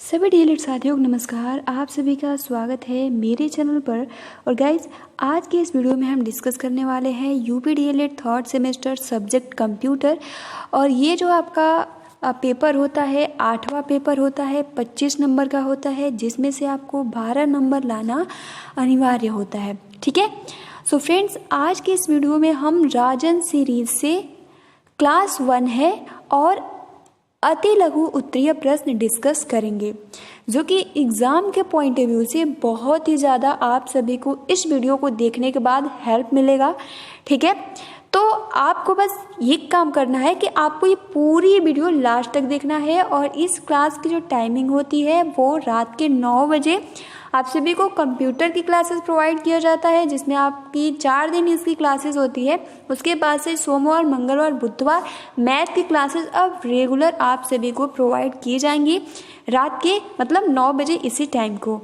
सभी डीएलएड साथियों को नमस्कार। आप सभी का स्वागत है मेरे चैनल पर। और गाइज, आज के इस वीडियो में हम डिस्कस करने वाले हैं UP DElEd third semester subject computer. और ये जो आपका पेपर होता है, 8वां पेपर होता है, 25 नंबर का होता है, जिसमें से आपको 12 नंबर लाना अनिवार्य होता है। ठीक है। सो फ्रेंड्स, आज के इस वीडियो में हम राजन सीरीज से क्लास 1 है और अति लघु उत्तरीय प्रश्न डिस्कस करेंगे, जो कि एग्ज़ाम के पॉइंट ऑफ व्यू से बहुत ही ज़्यादा आप सभी को इस वीडियो को देखने के बाद हेल्प मिलेगा। ठीक है। तो आपको बस ये काम करना है कि आपको ये पूरी वीडियो लास्ट तक देखना है। और इस क्लास की जो टाइमिंग होती है वो रात के 9 बजे आप सभी को कंप्यूटर की क्लासेस प्रोवाइड किया जाता है, जिसमें आपकी 4 दिन इसकी क्लासेस होती है। उसके बाद से सोमवार, मंगलवार, बुधवार मैथ की क्लासेस अब रेगुलर आप सभी को प्रोवाइड की जाएंगी रात के 9 बजे इसी टाइम को।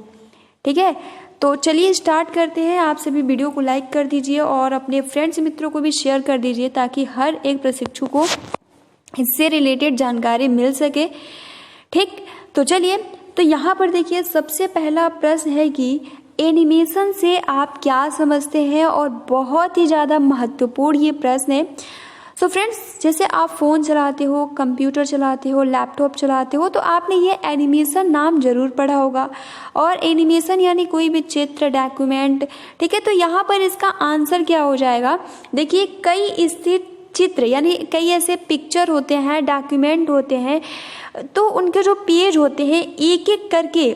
ठीक है। तो चलिए स्टार्ट करते हैं। आप सभी वीडियो को लाइक कर दीजिए और अपने फ्रेंड्स मित्रों को भी शेयर कर दीजिए, ताकि हर एक प्रशिक्षु को इससे रिलेटेड जानकारी मिल सके। ठीक। तो चलिए, तो यहाँ पर देखिए, सबसे पहला प्रश्न है कि एनिमेशन से आप क्या समझते हैं, और बहुत ही ज़्यादा महत्वपूर्ण ये प्रश्न है। सो फ्रेंड्स, जैसे आप फ़ोन चलाते हो, कंप्यूटर चलाते हो, लैपटॉप चलाते हो, तो आपने ये एनिमेशन नाम जरूर पढ़ा होगा। और एनिमेशन यानी कोई भी चित्र, डॉक्यूमेंट। ठीक है। तो यहाँ पर इसका आंसर क्या हो जाएगा? देखिए, कई स्थित चित्र यानी कई ऐसे पिक्चर होते हैं, डॉक्यूमेंट होते हैं, तो उनके जो पेज होते हैं एक एक करके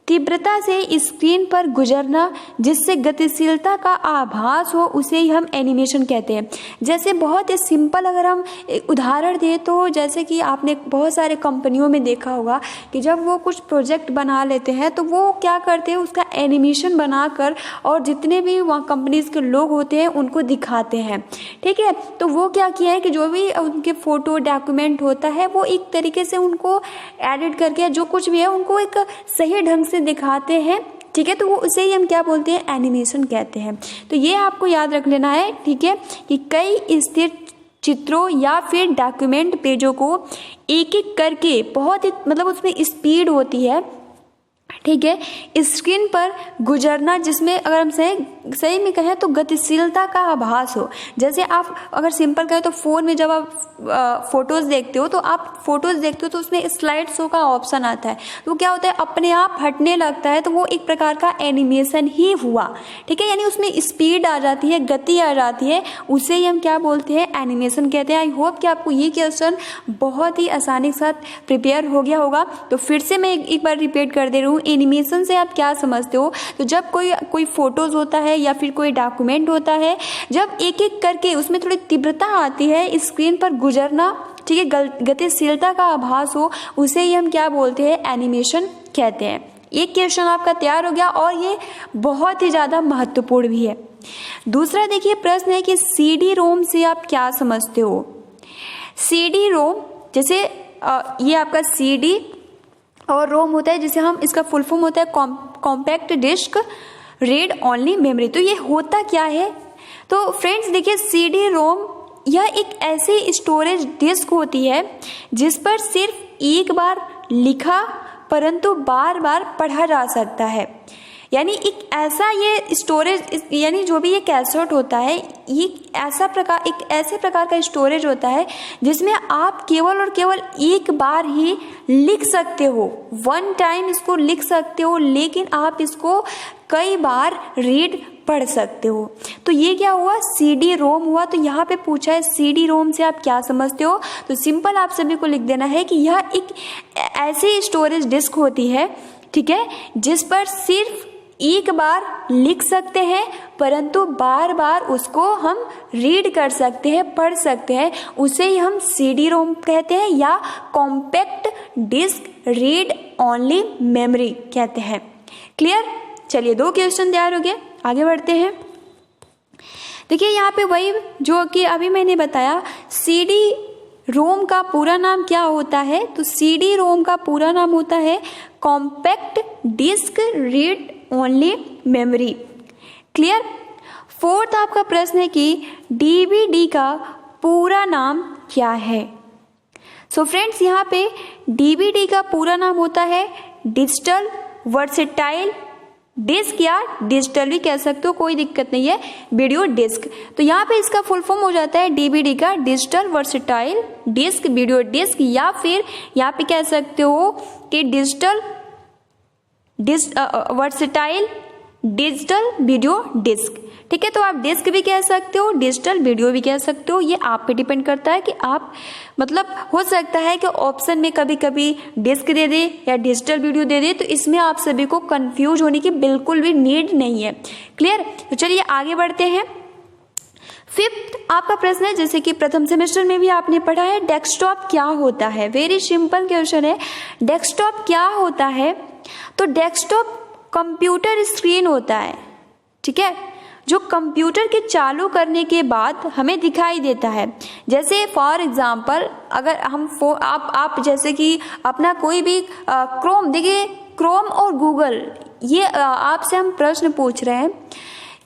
तीव्रता से स्क्रीन पर गुजरना, जिससे गतिशीलता का आभास हो, उसे ही हम एनिमेशन कहते हैं। जैसे बहुत ही सिंपल अगर हम उदाहरण दें तो जैसे कि आपने बहुत सारे कंपनियों में देखा होगा कि जब वो कुछ प्रोजेक्ट बना लेते हैं तो वो क्या करते हैं, उसका एनिमेशन बनाकर और जितने भी वहाँ कंपनीज के लोग होते हैं उनको दिखाते हैं। ठीक है। तो वो क्या किया है कि जो भी उनके फोटो, डॉक्यूमेंट होता है, वो एक तरीके से उनको एडिट करके जो कुछ भी है उनको एक सही ढंग से दिखाते हैं। ठीक है। तो वो उसे ही हम क्या बोलते हैं, एनिमेशन कहते हैं। तो ये आपको याद रख लेना है। ठीक है। कि कई स्थिर चित्रों या फिर डॉक्यूमेंट पेजों को एक एक करके बहुत ही उसमें स्पीड होती है। ठीक है। स्क्रीन पर गुजरना, जिसमें अगर हम सही में कहें तो गतिशीलता का आभास हो। जैसे आप अगर सिंपल कहें तो फ़ोन में जब आप फोटोज़ देखते हो तो उसमें स्लाइड शो का ऑप्शन आता है। तो क्या होता है, अपने आप हटने लगता है, तो वो एक प्रकार का एनिमेशन ही हुआ। ठीक है। यानी उसमें स्पीड आ जाती है, गति आ जाती है, उसे ही हम क्या बोलते हैं, एनिमेशन कहते हैं। आई होप कि आपको ये क्वेश्चन बहुत ही आसानी के साथ प्रिपेयर हो गया होगा। तो फिर से मैं एक बार रिपीट कर दे रही हूँ, एनिमेशन से आप क्या समझते हो? तो जब कोई फोटोज होता है या फिर कोई डॉक्यूमेंट होता है, जब एक एक करके उसमें थोड़ी तीव्रता आती है, स्क्रीन पर गुजरना, ठीक है, गतिशीलता का आभास हो, उसे ही हम क्या बोलते हैं, एनिमेशन कहते हैं। एक क्वेश्चन आपका तैयार हो गया और ये बहुत ही ज्यादा महत्वपूर्ण भी है। दूसरा देखिए प्रश्न है कि सीडी रोम से आप क्या समझते हो? सीडी रोम, जैसे ये आपका सीडी और रोम होता है, जिसे हम इसका फुल फॉर्म होता है compact disc read only memory. तो ये होता क्या है? तो फ्रेंड्स देखिए, सीडी रोम यह एक ऐसी स्टोरेज डिस्क होती है जिस पर सिर्फ एक बार लिखा परंतु बार बार पढ़ा जा सकता है। यानी एक ऐसा ये स्टोरेज, यानी जो भी ये कैसेट होता है, ये एक ऐसे प्रकार का स्टोरेज होता है जिसमें आप केवल और केवल एक बार ही लिख सकते हो, वन टाइम इसको लिख सकते हो, लेकिन आप इसको कई बार पढ़ सकते हो। तो ये क्या हुआ, सीडी रोम हुआ। तो यहाँ पे पूछा है सीडी रोम से आप क्या समझते हो? तो सिंपल आप सभी को लिख देना है कि यह एक ऐसी स्टोरेज डिस्क होती है, ठीक है, जिस पर सिर्फ एक बार लिख सकते हैं परंतु बार बार उसको हम रीड कर सकते हैं, पढ़ सकते हैं, उसे ही हम सीडी रोम कहते हैं या compact disc read only memory कहते हैं। क्लियर? चलिए, 2 क्वेश्चन तैयार हो गए, आगे बढ़ते हैं। देखिए यहाँ पे वही जो कि अभी मैंने बताया, सीडी रोम का पूरा नाम क्या होता है? तो सीडी रोम का पूरा नाम होता है compact disc read only memory. Clear? 4th आपका प्रश्न है कि डीवीडी का पूरा नाम क्या है? सो फ्रेंड्स, यहाँ पे डीवीडी का पूरा नाम होता है डिजिटल वर्सेटाइल डिस्क या डिजिटल भी कह सकते हो, कोई दिक्कत नहीं है, वीडियो डिस्क। तो यहाँ पे इसका फुल फॉर्म हो जाता है डीवीडी का, digital versatile disc video disc, या फिर यहाँ पे कह सकते हो कि digital versatile digital video disc. ठीक है, तो आप डिस्क भी कह सकते हो, डिजिटल वीडियो भी कह सकते हो, ये आप पे डिपेंड करता है कि आप मतलब हो सकता है कि ऑप्शन में कभी कभी डिस्क दे दे या डिजिटल वीडियो दे दे, तो इसमें आप सभी को कंफ्यूज होने की बिल्कुल भी नीड नहीं है। क्लियर? तो चलिए आगे बढ़ते हैं। फिफ्थ आपका प्रश्न है, जैसे कि प्रथम सेमेस्टर में भी आपने पढ़ा है, डेस्कटॉप क्या होता है। वेरी सिंपल क्वेश्चन है, डेस्कटॉप क्या होता है। तो डेस्कटॉप कंप्यूटर स्क्रीन होता है, ठीक है, जो कंप्यूटर के चालू करने के बाद हमें दिखाई देता है। जैसे फॉर एग्जांपल अगर हम आप जैसे कि अपना कोई भी क्रोम, देखिए क्रोम और गूगल, ये आपसे हम प्रश्न पूछ रहे हैं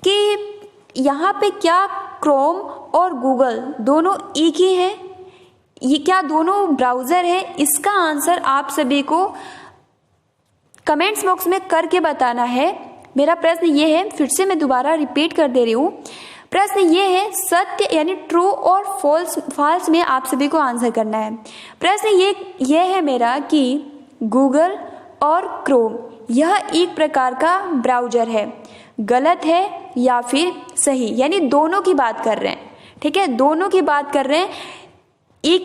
कि यहाँ पे क्या क्रोम और गूगल दोनों एक ही है, ये क्या दोनों ब्राउजर है। इसका आंसर आप सभी को कमेंट्स बॉक्स में करके बताना है। मेरा प्रश्न ये है, फिर से मैं दोबारा रिपीट कर दे रही हूँ, प्रश्न ये है सत्य यानी ट्रू और फॉल्स में आप सभी को आंसर करना है। प्रश्न ये है मेरा कि गूगल और क्रोम यह एक प्रकार का ब्राउजर है, गलत है या फिर सही, यानी दोनों की बात कर रहे हैं। ठीक है, दोनों की बात कर रहे हैं,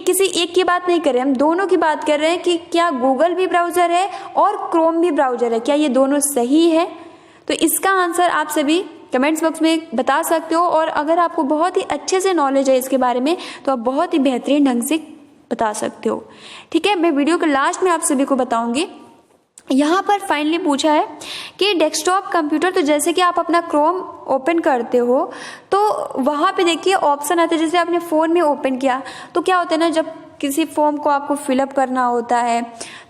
किसी एक की बात नहीं कर रहे, हम दोनों की बात कर रहे हैं कि क्या गूगल भी ब्राउजर है और क्रोम भी ब्राउजर है, क्या ये दोनों सही है। तो इसका आंसर आप सभी कमेंट्स बॉक्स में बता सकते हो, और अगर आपको बहुत ही अच्छे से नॉलेज है इसके बारे में तो आप बहुत ही बेहतरीन ढंग से बता सकते हो। ठीक है, मैं वीडियो के लास्ट में आप सभी को बताऊंगी। यहाँ पर फाइनली पूछा है कि डेस्कटॉप कंप्यूटर, तो जैसे कि आप अपना क्रोम ओपन करते हो तो वहाँ पे देखिए ऑप्शन आते हैं, जैसे आपने फ़ोन में ओपन किया तो क्या होता है ना, जब किसी फॉर्म को आपको फिलअप करना होता है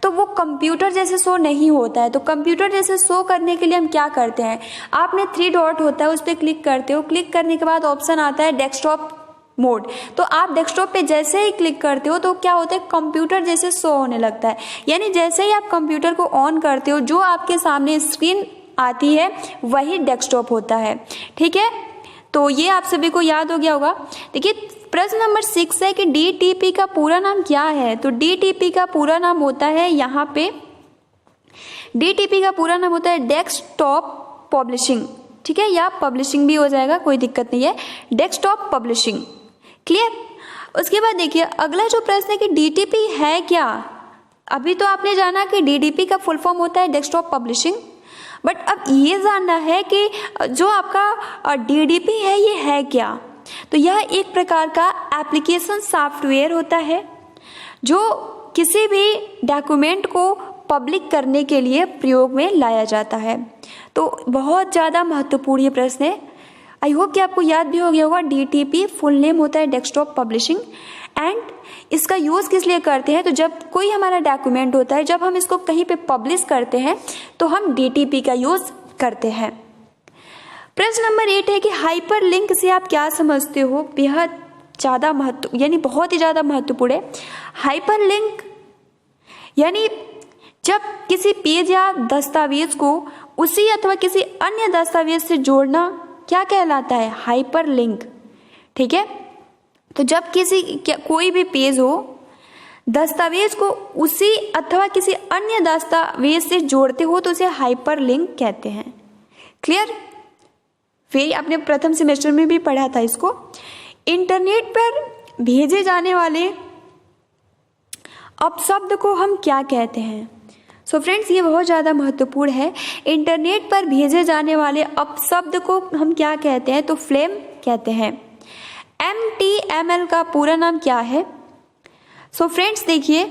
तो वो कंप्यूटर जैसे शो नहीं होता है। तो कंप्यूटर जैसे शो करने के लिए हम क्या करते हैं, आपने 3 डॉट होता है उस पर क्लिक करते हो, क्लिक करने के बाद ऑप्शन आता है डेस्कटॉप मोड, तो आप डेस्कटॉप पे जैसे ही क्लिक करते हो तो क्या होता है, कंप्यूटर जैसे शो होने लगता है। यानी जैसे ही आप कंप्यूटर को ऑन करते हो जो आपके सामने स्क्रीन आती है वही डेस्कटॉप होता है। ठीक है, तो ये आप सभी को याद हो गया होगा। देखिए प्रश्न नंबर 6 है कि DTP का पूरा नाम क्या है। तो DTP का पूरा नाम होता है, यहाँ पे DTP का पूरा नाम होता है डेस्कटॉप पब्लिशिंग। ठीक है, या पब्लिशिंग भी हो जाएगा, कोई दिक्कत नहीं है, डेस्कटॉप पब्लिशिंग। क्लियर? उसके बाद देखिए अगला जो प्रश्न है कि DTP है क्या। अभी तो आपने जाना कि DTP का फुल फॉर्म होता है डेस्कटॉप पब्लिशिंग, बट अब ये जानना है कि जो आपका DTP है ये है क्या। तो यह एक प्रकार का एप्लीकेशन सॉफ्टवेयर होता है जो किसी भी डॉक्यूमेंट को पब्लिक करने के लिए प्रयोग में लाया जाता है। तो बहुत ज़्यादा महत्वपूर्ण ये प्रश्न है, आई होप कि आपको याद भी हो गया होगा। DTP फुल नेम होता है डेस्कटॉप पब्लिशिंग, एंड इसका यूज़ किस लिए करते हैं, तो जब कोई हमारा डॉक्यूमेंट होता है, जब हम इसको कहीं पे पब्लिश करते हैं तो हम DTP का यूज़ करते हैं। प्रश्न नंबर 8 है कि हाइपर लिंक से आप क्या समझते हो। बेहद ज़्यादा यानी बहुत ही ज़्यादा महत्वपूर्ण है। हाइपर लिंक यानी जब किसी पेज या दस्तावेज को उसी अथवा किसी अन्य दस्तावेज से जोड़ना क्या कहलाता है, हाइपर लिंक। ठीक है, तो जब कोई भी पेज हो, दस्तावेज को उसी अथवा किसी अन्य दस्तावेज से जोड़ते हो तो उसे हाइपर लिंक कहते हैं। क्लियर? फिर आपने प्रथम सेमेस्टर में भी पढ़ा था इसको। इंटरनेट पर भेजे जाने वाले अपशब्द को हम क्या कहते हैं। सो फ्रेंड्स, ये बहुत ज़्यादा महत्वपूर्ण है। इंटरनेट पर भेजे जाने वाले अपशब्द को हम क्या कहते हैं, तो फ्लेम कहते हैं। MTML का पूरा नाम क्या है। सो फ्रेंड्स देखिए,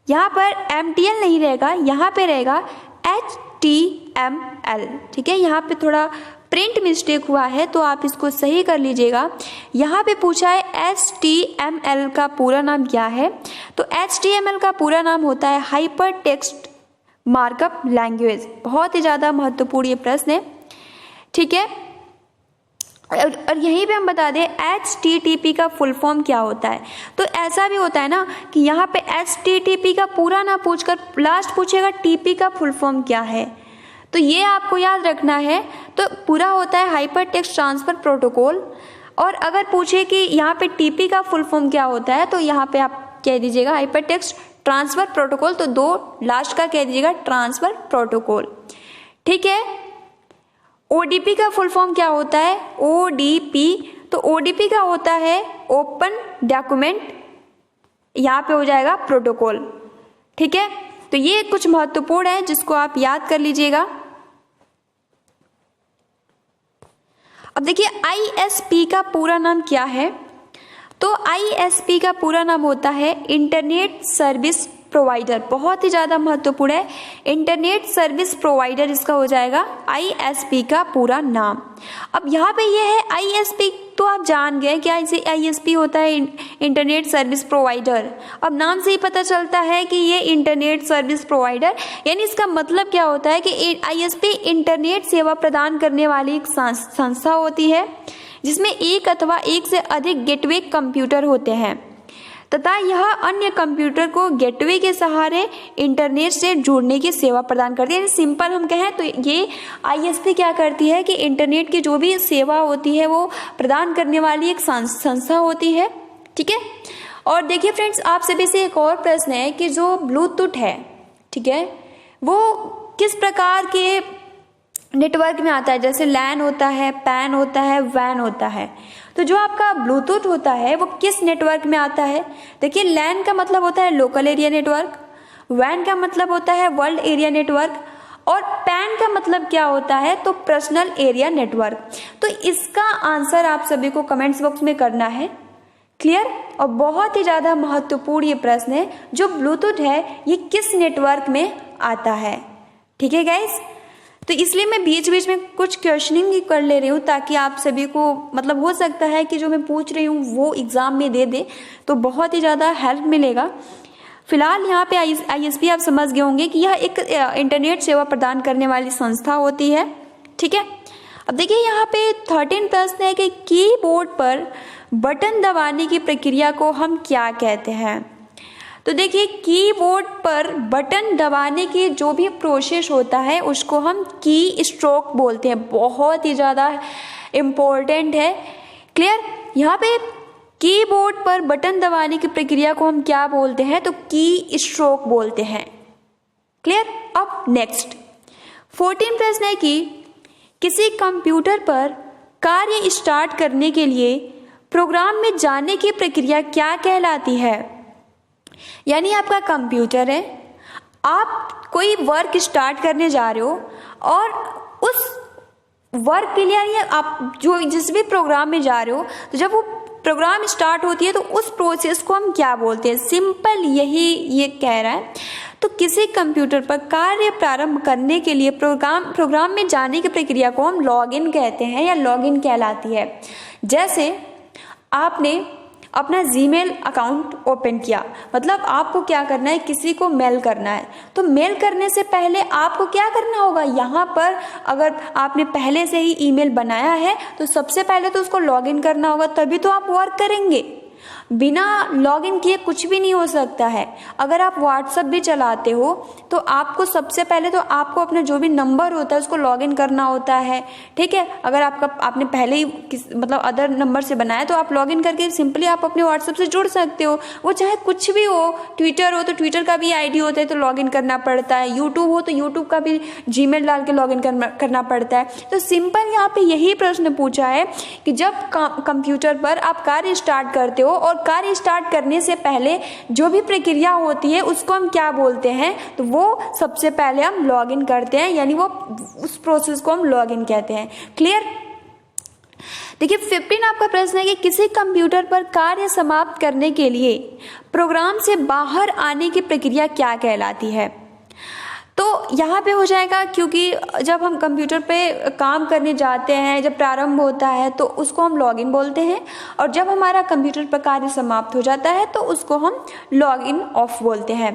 यहाँ पर MTL नहीं रहेगा, यहाँ पे रहेगा HTML। ठीक है, यहाँ पे थोड़ा प्रिंट मिस्टेक हुआ है तो आप इसको सही कर लीजिएगा। यहाँ पे पूछा है HTML का पूरा नाम क्या है। तो HTML का पूरा नाम होता है हाइपर टेक्स्ट मार्कअप लैंग्वेज। बहुत ही ज़्यादा महत्वपूर्ण ये प्रश्न है। ठीक है, और यहीं पे हम बता दें HTTP का फुल फॉर्म क्या होता है। तो ऐसा भी होता है ना कि यहाँ पे HTTP का पूरा ना पूछकर लास्ट पूछेगा TP का फुल फॉर्म क्या है, तो ये आपको याद रखना है। तो पूरा होता है हाइपर टेक्स्ट ट्रांसफ़र प्रोटोकॉल, और अगर पूछे कि यहाँ पे TP का फुल फॉर्म क्या होता है तो यहाँ पे आप कह दीजिएगा हाइपर टेक्स्ट ट्रांसफ़र प्रोटोकॉल, तो दो लास्ट का कह दीजिएगा ट्रांसफ़र प्रोटोकॉल। ठीक है। ODP का फुल फॉर्म क्या होता है? ODP, तो ODP का होता है ओपन डॉक्यूमेंट, यहाँ पे हो जाएगा प्रोटोकॉल। ठीक है, तो ये कुछ महत्वपूर्ण है जिसको आप याद कर लीजिएगा। अब देखिए ISP का पूरा नाम क्या है? तो ISP का पूरा नाम होता है इंटरनेट सर्विस प्रोवाइडर। बहुत ही ज़्यादा महत्वपूर्ण है, इंटरनेट सर्विस प्रोवाइडर इसका हो जाएगा ISP का पूरा नाम। अब यहाँ पे ये है ISP, तो आप जान गए क्या ISP होता है, इंटरनेट सर्विस प्रोवाइडर। अब नाम से ही पता चलता है कि ये इंटरनेट सर्विस प्रोवाइडर, यानी इसका मतलब क्या होता है कि ISP इंटरनेट सेवा प्रदान करने वाली एक संस्था होती है जिसमें एक अथवा एक से अधिक गेटवे कंप्यूटर होते हैं तथा यह अन्य कंप्यूटर को गेटवे के सहारे इंटरनेट से जुड़ने की सेवा प्रदान करती है। सिंपल हम कहें तो ये ISP क्या करती है कि इंटरनेट की जो भी सेवा होती है वो प्रदान करने वाली एक संस्था होती है। ठीक है। और देखिए फ्रेंड्स, आप सभी से एक और प्रश्न है कि जो ब्लूटूथ है, ठीक है, वो किस प्रकार के नेटवर्क में आता है? जैसे लैन होता है, पैन होता है, वैन होता है। तो जो आपका ब्लूटूथ होता है वो किस नेटवर्क में आता है? देखिए लैन का मतलब होता है लोकल एरिया नेटवर्क, वैन का मतलब होता है वर्ल्ड एरिया नेटवर्क, और पैन का मतलब क्या होता है? तो पर्सनल एरिया नेटवर्क। तो इसका आंसर आप सभी को कमेंट्स बॉक्स में करना है। क्लियर? और बहुत ही ज़्यादा महत्वपूर्ण ये प्रश्न है, जो ब्लूटूथ है ये किस नेटवर्क में आता है। ठीक है गाइस, तो इसलिए मैं बीच बीच में कुछ क्वेश्चनिंग भी कर ले रही हूँ ताकि आप सभी को मतलब हो सकता है कि जो मैं पूछ रही हूँ वो एग्ज़ाम में दे दे, तो बहुत ही ज़्यादा हेल्प मिलेगा। फिलहाल यहाँ पे ISP आप समझ गए होंगे कि यह एक इंटरनेट सेवा प्रदान करने वाली संस्था होती है। ठीक है। अब देखिए यहाँ पे 13 प्रश्न है कि कीबोर्ड पर बटन दबाने की प्रक्रिया को हम क्या कहते हैं? तो देखिए कीबोर्ड पर बटन दबाने की जो भी प्रोसेस होता है उसको हम की स्ट्रोक बोलते हैं। बहुत ही ज़्यादा इम्पोर्टेंट है। क्लियर? यहाँ पे कीबोर्ड पर बटन दबाने की प्रक्रिया को हम क्या बोलते हैं? तो की स्ट्रोक बोलते हैं। क्लियर? अब नेक्स्ट 14 प्रश्न है कि किसी कंप्यूटर पर कार्य स्टार्ट करने के लिए प्रोग्राम में जाने की प्रक्रिया क्या कहलाती है? यानी आपका कंप्यूटर है, आप कोई वर्क स्टार्ट करने जा रहे हो और उस वर्क के लिए यानी आप जो जिस भी प्रोग्राम में जा रहे हो, तो जब वो प्रोग्राम स्टार्ट होती है तो उस प्रोसेस को हम क्या बोलते हैं? सिंपल यही ये कह रहा है। तो किसी कंप्यूटर पर कार्य प्रारंभ करने के लिए प्रोग्राम में जाने की प्रक्रिया को हम लॉगिन कहते हैं या लॉगिन कहलाती है। जैसे आपने अपना जीमेल अकाउंट ओपन किया, मतलब आपको क्या करना है? किसी को मेल करना है। तो मेल करने से पहले आपको क्या करना होगा? यहाँ पर अगर आपने पहले से ही ईमेल बनाया है तो सबसे पहले तो उसको लॉगिन करना होगा, तभी तो आप वर्क करेंगे। बिना लॉगिन किए कुछ भी नहीं हो सकता है। अगर आप व्हाट्सएप भी चलाते हो तो आपको सबसे पहले तो आपको अपना जो भी नंबर होता है उसको लॉगिन करना होता है। ठीक है, अगर आपने पहले ही मतलब अदर नंबर से बनाया तो आप लॉगिन करके सिंपली आप अपने व्हाट्सएप से जुड़ सकते हो। वो चाहे कुछ भी हो, ट्विटर हो तो ट्विटर का भी आईडी होता है तो लॉगिन करना पड़ता है, यूट्यूब हो तो यूट्यूब का भी जीमेल डाल के लॉगिन करना पड़ता है। तो सिंपल यहाँ पे यही प्रश्न पूछा है कि जब कंप्यूटर पर आप कार्य स्टार्ट करते हो और कार्य स्टार्ट करने से पहले जो भी प्रक्रिया होती है उसको हम क्या बोलते हैं? तो वो सबसे पहले हम लॉगिन करते हैं, यानी वो उस प्रोसेस को हम लॉगिन कहते हैं। क्लियर? देखिए 15 आपका प्रश्न है कि किसी कंप्यूटर पर कार्य समाप्त करने के लिए प्रोग्राम से बाहर आने की प्रक्रिया क्या कहलाती है? तो यहाँ पे हो जाएगा, क्योंकि जब हम कंप्यूटर पे काम करने जाते हैं, जब प्रारंभ होता है तो उसको हम लॉगिन बोलते हैं, और जब हमारा कंप्यूटर पर कार्य समाप्त हो जाता है तो उसको हम लॉगिन ऑफ बोलते हैं।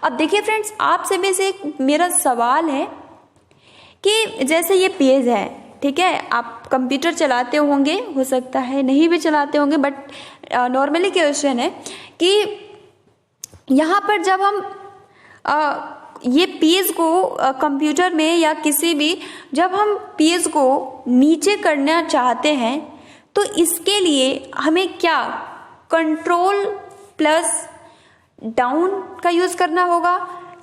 अब देखिए फ्रेंड्स, आप सभी से एक मेरा सवाल है कि जैसे ये पेज है, ठीक है, आप कंप्यूटर चलाते होंगे, हो सकता है नहीं भी चलाते होंगे, बट नॉर्मली क्वेश्चन है कि यहाँ पर जब हम ये पेज को कंप्यूटर में या किसी भी, जब हम पेज को नीचे करना चाहते हैं तो इसके लिए हमें क्या कंट्रोल प्लस डाउन का यूज करना होगा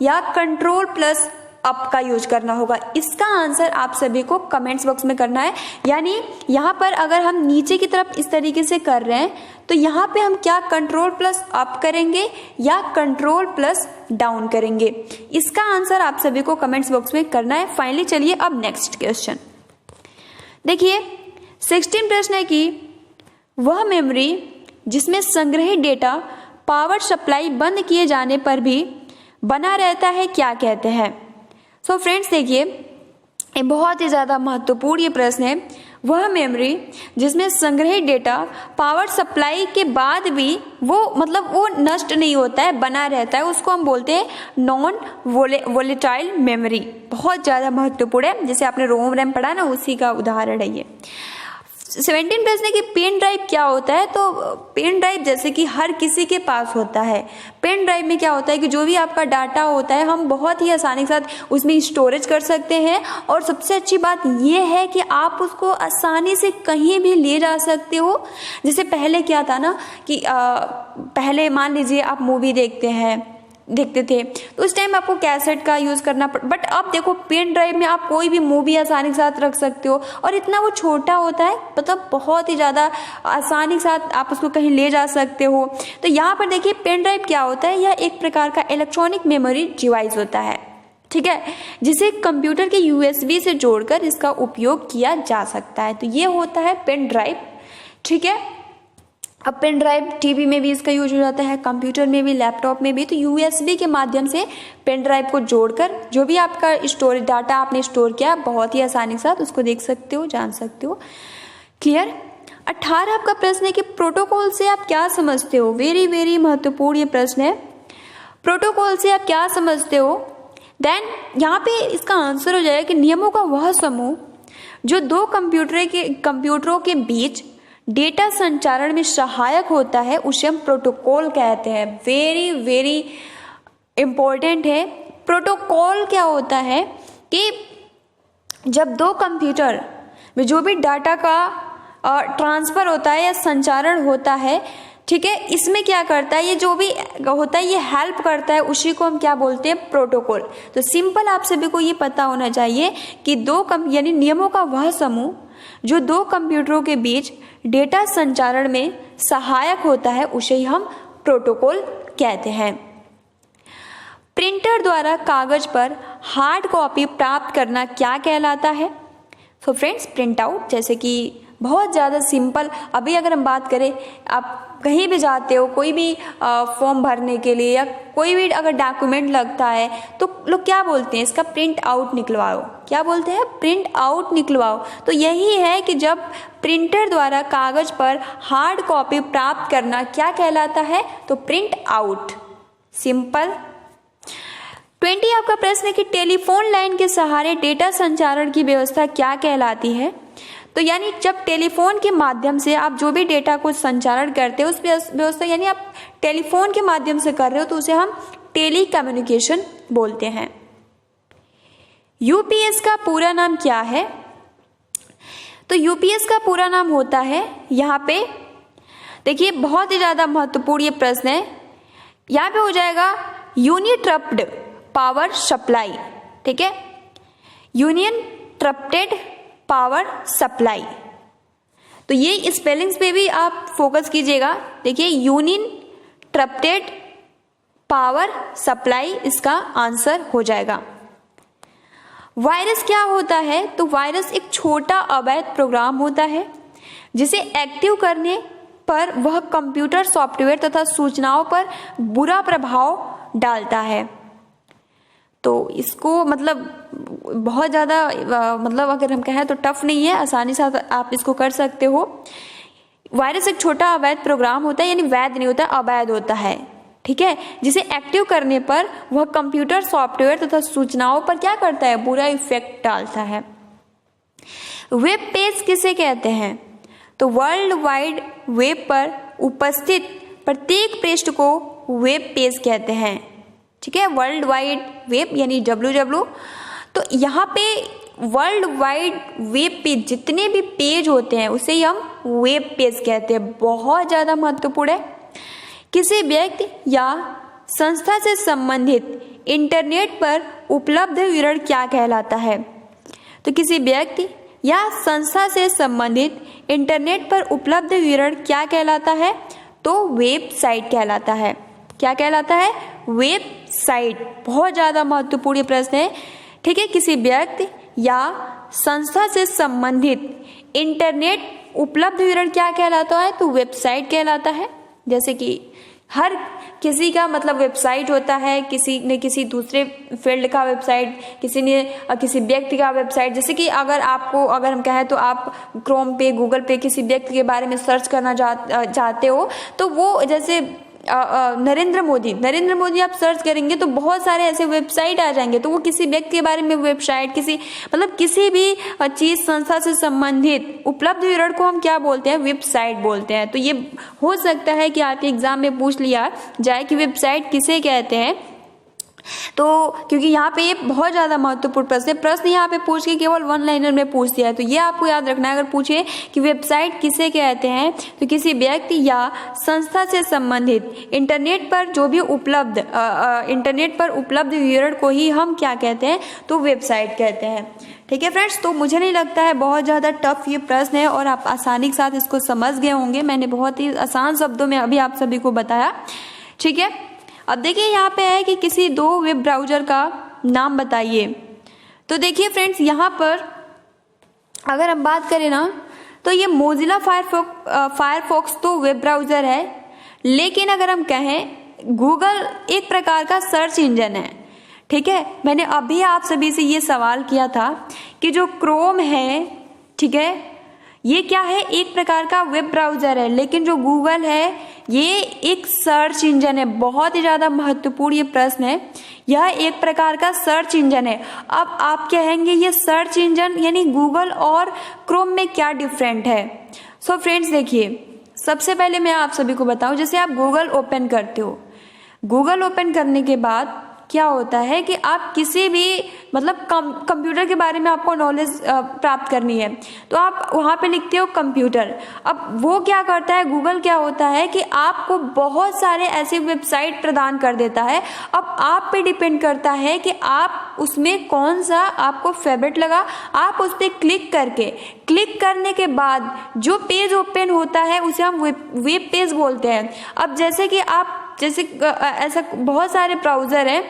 या कंट्रोल प्लस अप का यूज करना होगा? इसका आंसर आप सभी को कमेंट्स बॉक्स में करना है। यानी यहाँ पर अगर हम नीचे की तरफ इस तरीके से कर रहे हैं तो यहाँ पे हम क्या कंट्रोल प्लस अप करेंगे या कंट्रोल प्लस डाउन करेंगे? इसका आंसर आप सभी को कमेंट्स बॉक्स में करना है। फाइनली चलिए अब नेक्स्ट क्वेश्चन देखिए। 16 प्रश्न है कि वह मेमोरी जिसमें संग्रहित डेटा पावर सप्लाई बंद किए जाने पर भी बना रहता है क्या कहते हैं? सो फ्रेंड्स देखिए, ये बहुत ही ज़्यादा महत्वपूर्ण ये प्रश्न है। वह मेमोरी जिसमें संग्रहित डेटा पावर सप्लाई के बाद भी वो नष्ट नहीं होता है, बना रहता है, उसको हम बोलते हैं नॉन वोलेटाइल मेमोरी। बहुत ज़्यादा महत्वपूर्ण है, जैसे आपने रोम रैम पढ़ा ना, उसी का उदाहरण है ये। 17 प्रश्न है कि पेन ड्राइव क्या होता है? तो पेन ड्राइव जैसे कि हर किसी के पास होता है। पेन ड्राइव में क्या होता है कि जो भी आपका डाटा होता है हम बहुत ही आसानी के साथ उसमें स्टोरेज कर सकते हैं, और सबसे अच्छी बात यह है कि आप उसको आसानी से कहीं भी ले जा सकते हो। जैसे पहले क्या था ना कि पहले मान लीजिए आप मूवी देखते थे तो उस टाइम आपको कैसेट का यूज़ करना बट अब देखो पेन ड्राइव में आप कोई भी मूवी आसानी के साथ रख सकते हो, और इतना वो छोटा होता है, मतलब बहुत ही ज़्यादा आसानी के साथ आप उसको कहीं ले जा सकते हो। तो यहाँ पर देखिए पेन ड्राइव क्या होता है, यह एक प्रकार का इलेक्ट्रॉनिक मेमोरी डिवाइस होता है, ठीक है, जिसे कंप्यूटर के USB से जोड़कर इसका उपयोग किया जा सकता है। तो ये होता है पेन ड्राइव, ठीक है। अब पेन ड्राइव टीवी में भी इसका यूज हो जाता है, कंप्यूटर में भी, लैपटॉप में भी। तो USB के माध्यम से पेन ड्राइव को जोड़कर जो भी आपका स्टोरेज डाटा आपने स्टोर किया बहुत ही आसानी के साथ उसको देख सकते हो, जान सकते हो। क्लियर? 18 आपका प्रश्न है कि प्रोटोकॉल से आप क्या समझते हो? वेरी वेरी महत्वपूर्ण ये प्रश्न है। प्रोटोकॉल से आप क्या समझते हो? देन यहाँ पे इसका आंसर हो जाएगा कि नियमों का वह समूह जो दो कंप्यूटरों के बीच डेटा संचारण में सहायक होता है उसे हम प्रोटोकॉल कहते हैं। वेरी वेरी इंपॉर्टेंट है। प्रोटोकॉल क्या होता है कि जब दो कंप्यूटर में जो भी डाटा का ट्रांसफर होता है या संचारण होता है, ठीक है, इसमें क्या करता है, ये जो भी होता है ये हेल्प करता है, उसी को हम क्या बोलते हैं? प्रोटोकॉल। तो सिंपल आप सभी को ये पता होना चाहिए कि यानी नियमों का वह समूह जो दो कंप्यूटरों के बीच डेटा संचारण में सहायक होता है उसे ही हम प्रोटोकॉल कहते हैं। प्रिंटर द्वारा कागज पर हार्ड कॉपी प्राप्त करना क्या कहलाता है? तो फ्रेंड्स प्रिंट आउट, जैसे कि बहुत ज़्यादा सिंपल, अभी अगर हम बात करें, आप कहीं भी जाते हो कोई भी फॉर्म भरने के लिए या कोई भी अगर डॉक्यूमेंट लगता है तो लोग क्या बोलते हैं? इसका प्रिंट आउट निकलवाओ। क्या बोलते हैं? प्रिंट आउट निकलवाओ। तो यही है कि जब प्रिंटर द्वारा कागज पर हार्ड कॉपी प्राप्त करना क्या कहलाता है? तो प्रिंट आउट। सिंपल। 20 आपका प्रश्न है कि टेलीफोन लाइन के सहारे डेटा संचारण की व्यवस्था क्या कहलाती है? तो यानी जब टेलीफोन के माध्यम से आप जो भी डेटा को संचारण करते हो उस व्यवस्था, यानी आप टेलीफोन के माध्यम से कर रहे हो तो उसे हम टेली कम्युनिकेशन बोलते हैं। यूपीएस का पूरा नाम क्या है? तो यूपीएस का पूरा नाम होता है, यहाँ पे देखिए बहुत ही ज्यादा महत्वपूर्ण ये प्रश्न है, यहाँ पे हो जाएगा यूनिट्रप्टेड पावर सप्लाई, ठीक है, यूनिट्रप्टेड पावर सप्लाई। तो ये स्पेलिंग्स पे भी आप फोकस कीजिएगा। देखिए यूनिट्रप्टेड पावर सप्लाई इसका आंसर हो जाएगा। वायरस क्या होता है? तो वायरस एक छोटा अवैध प्रोग्राम होता है जिसे एक्टिव करने पर वह कंप्यूटर सॉफ्टवेयर तथा सूचनाओं पर बुरा प्रभाव डालता है। तो इसको बहुत ज़्यादा अगर हम कहें तो टफ नहीं है, आसानी से आप इसको कर सकते हो। वायरस एक छोटा अवैध प्रोग्राम होता है, यानी वैध नहीं होता, अवैध होता है, ठीक है, जिसे एक्टिव करने पर वह कंप्यूटर सॉफ्टवेयर तथा सूचनाओं पर क्या करता है? बुरा इफेक्ट डालता है। वेब पेज किसे कहते हैं? तो वर्ल्ड वाइड वेब पर उपस्थित प्रत्येक पृष्ठ को वेब पेज कहते हैं। ठीक है, वर्ल्ड वाइड वेब यानी www। तो यहाँ पे वर्ल्ड वाइड वेब पे जितने भी पेज होते हैं उसे हम वेब पेज कहते हैं। बहुत ज़्यादा महत्वपूर्ण है। किसी व्यक्ति या संस्था से संबंधित इंटरनेट पर उपलब्ध विवरण क्या कहलाता है? तो किसी व्यक्ति या संस्था से संबंधित इंटरनेट पर उपलब्ध विवरण क्या कहलाता है? तो वेबसाइट कहलाता है। क्या कहलाता है? वेबसाइट। बहुत ज़्यादा महत्वपूर्ण प्रश्न है। ठीक है, किसी व्यक्ति या संस्था से संबंधित इंटरनेट उपलब्ध विवरण क्या कहलाता है? तो वेबसाइट कहलाता है। जैसे कि हर किसी का मतलब वेबसाइट होता है, किसी ने किसी दूसरे फील्ड का वेबसाइट, किसी ने किसी व्यक्ति का वेबसाइट। जैसे कि अगर हम कहें तो आप क्रोम पे, गूगल पे किसी व्यक्ति के बारे में सर्च करना चाहते हो, तो वो जैसे नरेंद्र मोदी आप सर्च करेंगे तो बहुत सारे ऐसे वेबसाइट आ जाएंगे। तो वो किसी व्यक्ति के बारे में वेबसाइट, किसी भी चीज, संस्था से संबंधित उपलब्ध विवरण को हम क्या बोलते हैं? वेबसाइट बोलते हैं। तो ये हो सकता है कि आपके एग्जाम में पूछ लिया जाए कि वेबसाइट किसे कहते हैं। तो क्योंकि यहाँ पे ये बहुत ज़्यादा महत्वपूर्ण प्रश्न यहाँ पे पूछ के केवल वन लाइनर में पूछ दिया है, तो ये आपको याद रखना है। अगर पूछे कि वेबसाइट किसे कहते हैं, तो किसी व्यक्ति या संस्था से संबंधित इंटरनेट पर उपलब्ध विवरण को ही हम क्या कहते हैं? तो वेबसाइट कहते हैं। ठीक है फ्रेंड्स, तो मुझे नहीं लगता है बहुत ज़्यादा टफ ये प्रश्न है और आप आसानी के साथ इसको समझ गए होंगे। मैंने बहुत ही आसान शब्दों में अभी आप सभी को बताया। ठीक है, अब देखिए यहाँ पे है कि किसी दो वेब ब्राउज़र का नाम बताइए। तो देखिए फ्रेंड्स, यहाँ पर अगर हम बात करें ना, तो ये मोजिला फायरफॉक्स तो वेब ब्राउज़र है, लेकिन अगर हम कहें गूगल एक प्रकार का सर्च इंजन है। ठीक है, मैंने अभी आप सभी से ये सवाल किया था कि जो क्रोम है, ठीक है, ये क्या है? एक प्रकार का वेब ब्राउज़र है, लेकिन जो गूगल है ये एक सर्च इंजन है। बहुत ही ज़्यादा महत्वपूर्ण ये प्रश्न है। यह एक प्रकार का सर्च इंजन है। अब आप कहेंगे ये सर्च इंजन यानी गूगल और क्रोम में क्या डिफरेंट है? सो फ्रेंड्स देखिए, सबसे पहले मैं आप सभी को बताऊं, जैसे आप गूगल ओपन करते हो, गूगल ओपन करने के बाद क्या होता है कि आप किसी भी कंप्यूटर के बारे में आपको नॉलेज प्राप्त करनी है, तो आप वहाँ पे लिखते हो कंप्यूटर। अब वो क्या करता है, गूगल क्या होता है कि आपको बहुत सारे ऐसे वेबसाइट प्रदान कर देता है। अब आप पे डिपेंड करता है कि आप उसमें कौन सा आपको फेवरेट लगा, आप उस पर क्लिक करने के बाद जो पेज ओपन होता है उसे हम वेब पेज बोलते हैं। अब जैसे कि ऐसा बहुत सारे ब्राउज़र हैं,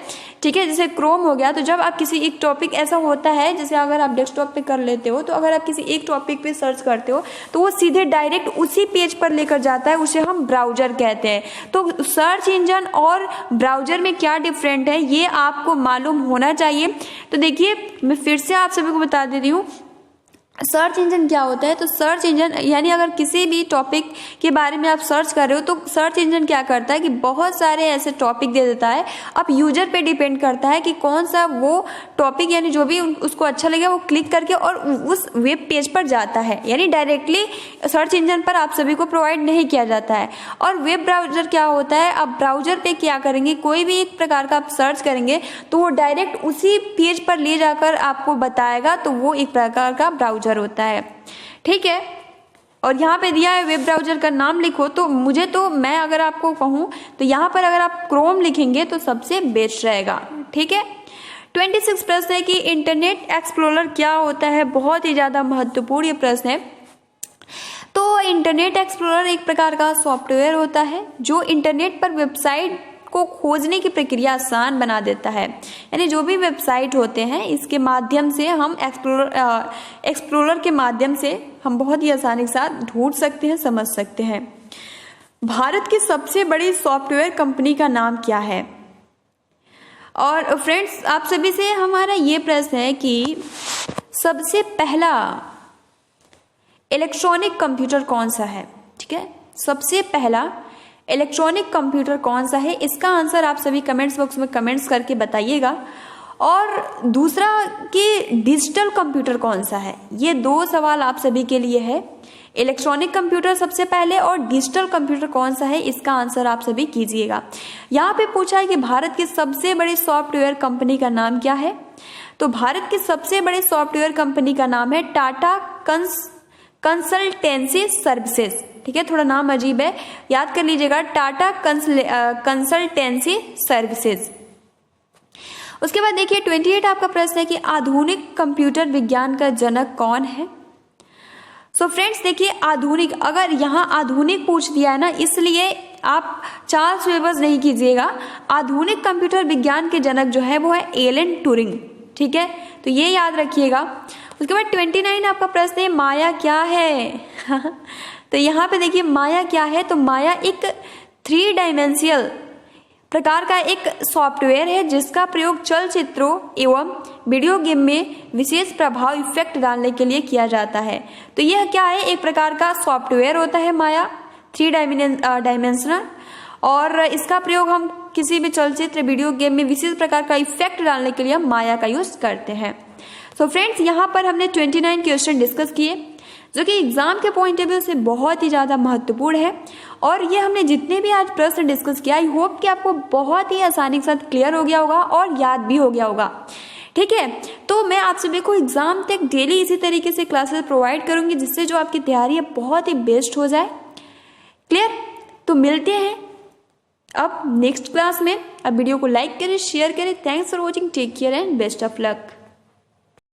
ठीक है, जैसे क्रोम हो गया, तो जब आप किसी एक टॉपिक ऐसा होता है, जैसे अगर आप डेस्कटॉप पे कर लेते हो, तो अगर आप किसी एक टॉपिक पे सर्च करते हो तो वो सीधे डायरेक्ट उसी पेज पर लेकर जाता है, उसे हम ब्राउज़र कहते हैं। तो सर्च इंजन और ब्राउज़र में क्या डिफरेंट है ये आपको मालूम होना चाहिए। तो देखिए, मैं फिर से आप सभी को बता देती हूँ, सर्च इंजन क्या होता है। तो सर्च इंजन यानी अगर किसी भी टॉपिक के बारे में आप सर्च कर रहे हो, तो सर्च इंजन क्या करता है कि बहुत सारे ऐसे टॉपिक दे देता है। अब यूजर पे डिपेंड करता है कि कौन सा वो टॉपिक यानी जो भी उसको अच्छा लगे वो क्लिक करके और उस वेब पेज पर जाता है, यानी डायरेक्टली सर्च इंजन पर आप सभी को प्रोवाइड नहीं किया जाता है। और वेब ब्राउज़र क्या होता है, अब ब्राउज़र पे क्या करेंगे, कोई भी एक प्रकार का आप सर्च करेंगे तो वो डायरेक्ट उसी पेज पर ले जाकर आपको बताएगा, तो वो एक प्रकार का ब्राउज़र होता है। ठीक है, और यहाँ पे दिया है वेब ब्राउज़र का नाम लिखो, तो मैं अगर आपको कहूँ तो यहाँ पर अगर आप क्रोम लिखेंगे तो सबसे बेस्ट रहेगा। ठीक है, 26 प्रश्न है कि इंटरनेट एक्सप्लोरर क्या होता है। बहुत ही ज़्यादा महत्वपूर्ण ये प्रश्न है। तो इंटरनेट एक्सप्लोरर एक प्रकार का सॉफ्टवेयर होता है जो इंटरनेट पर वेबसाइट को खोजने की प्रक्रिया आसान बना देता है। यानी जो भी वेबसाइट होते हैं इसके माध्यम से हम एक्सप्लोरर के माध्यम से हम बहुत ही आसानी के साथ ढूंढ सकते हैं, समझ सकते हैं। भारत की सबसे बड़ी सॉफ्टवेयर कंपनी का नाम क्या है? और फ्रेंड्स, आप सभी से हमारा ये प्रश्न है कि सबसे पहला इलेक्ट्रॉनिक कंप्यूटर कौन सा है? ठीक है, सबसे पहला इलेक्ट्रॉनिक कंप्यूटर कौन सा है? इसका आंसर आप सभी कमेंट्स बॉक्स में कमेंट्स करके बताइएगा। और दूसरा कि डिजिटल कंप्यूटर कौन सा है। ये 2 सवाल आप सभी के लिए है। इलेक्ट्रॉनिक कंप्यूटर सबसे पहले और डिजिटल कंप्यूटर कौन सा है, इसका आंसर आप सभी कीजिएगा। यहाँ पे पूछा है कि भारत की सबसे बड़ी सॉफ्टवेयर कंपनी का नाम क्या है। तो भारत की सबसे बड़ी सॉफ्टवेयर कंपनी का नाम है टाटा कंसल्टेंसी सर्विसेज। ठीक है, थोड़ा नाम अजीब है, याद कर लीजिएगा, टाटा कंसल्टेंसी सर्विसेज। उसके बाद देखिए 28 आपका प्रश्न है कि आधुनिक कंप्यूटर विज्ञान का जनक कौन है। सो फ्रेंड्स देखिए आधुनिक, अगर यहाँ आधुनिक पूछ दिया है ना, इसलिए आप चार्ल्स बेबेज नहीं कीजिएगा। आधुनिक कंप्यूटर विज्ञान के जनक जो है वो है एलन ट्यूरिंग। ठीक है, तो ये याद रखिएगा। उसके बाद 29 आपका प्रश्न है माया क्या है। तो यहाँ पे देखिए माया क्या है। तो माया एक 3 डायमेंशियल प्रकार का एक सॉफ्टवेयर है जिसका प्रयोग चलचित्रों एवं वीडियो गेम में विशेष प्रभाव इफेक्ट डालने के लिए किया जाता है। तो यह क्या है, एक प्रकार का सॉफ्टवेयर होता है माया 3 डायमेंशनल, और इसका प्रयोग हम किसी भी चलचित्र वीडियो गेम में विशेष प्रकार का इफेक्ट डालने के लिए हम माया का यूज करते हैं। सो फ्रेंड्स यहाँ पर हमने 29 क्वेश्चन डिस्कस किए जो कि एग्जाम के पॉइंट ऑफ व्यू से बहुत ही ज़्यादा महत्वपूर्ण है। और ये हमने जितने भी आज प्रश्न डिस्कस किया, आई होप कि आपको बहुत ही आसानी के साथ क्लियर हो गया होगा और याद भी हो गया होगा। ठीक है, तो मैं आप सभी को एग्जाम तक डेली इसी तरीके से क्लासेस प्रोवाइड करूंगी जिससे जो आपकी तैयारी है बहुत ही बेस्ट हो जाए। क्लियर, तो मिलते हैं अब नेक्स्ट क्लास में। अब वीडियो को लाइक करें, शेयर करें। Thanks for watching, take care and best of luck.